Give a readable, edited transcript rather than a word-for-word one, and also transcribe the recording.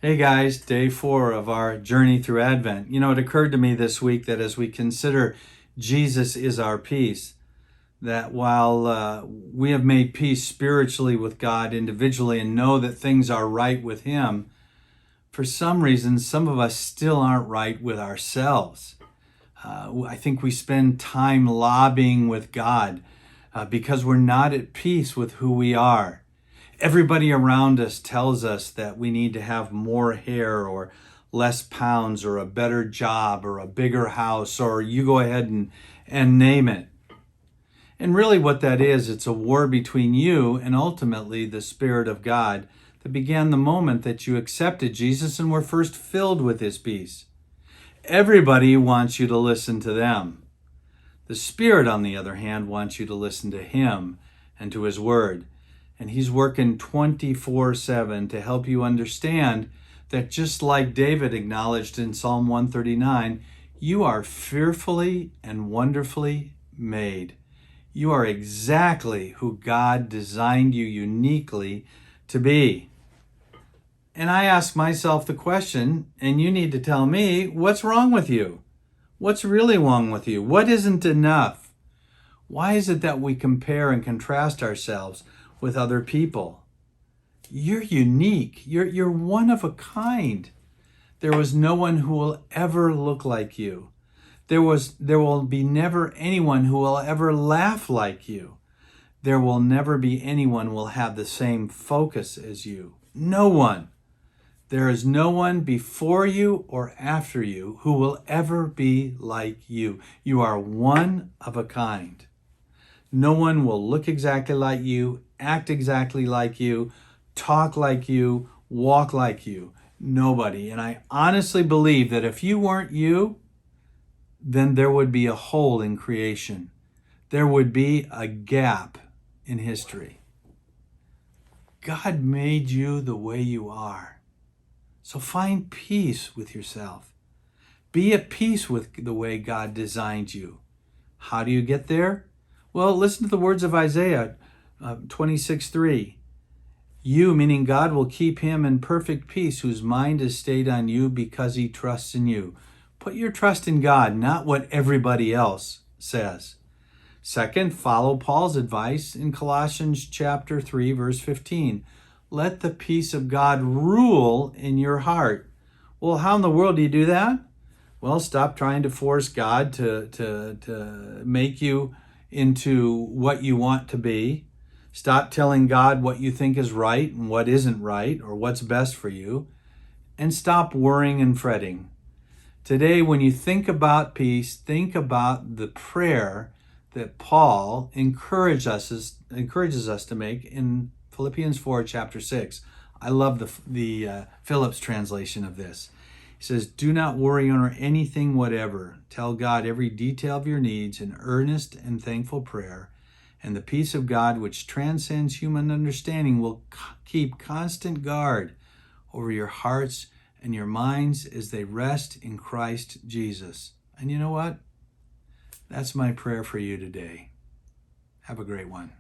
Hey guys, day 4 of our journey through Advent. It occurred to me this week that as we consider Jesus is our peace, that while we have made peace spiritually with God individually and know that things are right with Him, for some reason, some of us still aren't right with ourselves. I think we spend time lobbying with God because we're not at peace with who we are. Everybody around us tells us that we need to have more hair or less pounds or a better job or a bigger house, or you go ahead and name it. And really what that is, it's a war between you and ultimately the Spirit of God that began the moment that you accepted Jesus and were first filled with His peace. Everybody wants you to listen to them. The Spirit, on the other hand, wants you to listen to Him and to His Word. And He's working 24/7 to help you understand that just like David acknowledged in Psalm 139, you are fearfully and wonderfully made. You are exactly who God designed you uniquely to be. And I ask myself the question, and you need to tell me, what's wrong with you? What's really wrong with you? What isn't enough? Why is it that we compare and contrast ourselves with other people? You're unique. You're one of a kind. There was no one who will ever look like you. There will be never anyone who will ever laugh like you. There will never be anyone who will have the same focus as you. No one. There is no one before you or after you who will ever be like you. You are one of a kind. No one will look exactly like you, act exactly like you, talk like you, walk like you. Nobody. And I honestly believe that if you weren't you, then there would be a hole in creation. There would be a gap in history. God made you the way you are. So find peace with yourself. Be at peace with the way God designed you. How do you get there? Well, listen to the words of Isaiah 26:3. You, meaning God, will keep him in perfect peace whose mind is stayed on you because he trusts in you. Put your trust in God, not what everybody else says. Second, follow Paul's advice in Colossians chapter 3, verse 15. Let the peace of God rule in your heart. Well, how in the world do you do that? Well, stop trying to force God to make you into what you want to be. Stop telling God what you think is right and what isn't right or what's best for you. And stop worrying and fretting. Today, when you think about peace, think about the prayer that Paul encourages us to make in Philippians 4, chapter 6. I love the Phillips translation of this. He says, do not worry over anything whatever. Tell God every detail of your needs in earnest and thankful prayer, and the peace of God, which transcends human understanding, will keep constant guard over your hearts and your minds as they rest in Christ Jesus. And you know what? That's my prayer for you today. Have a great one.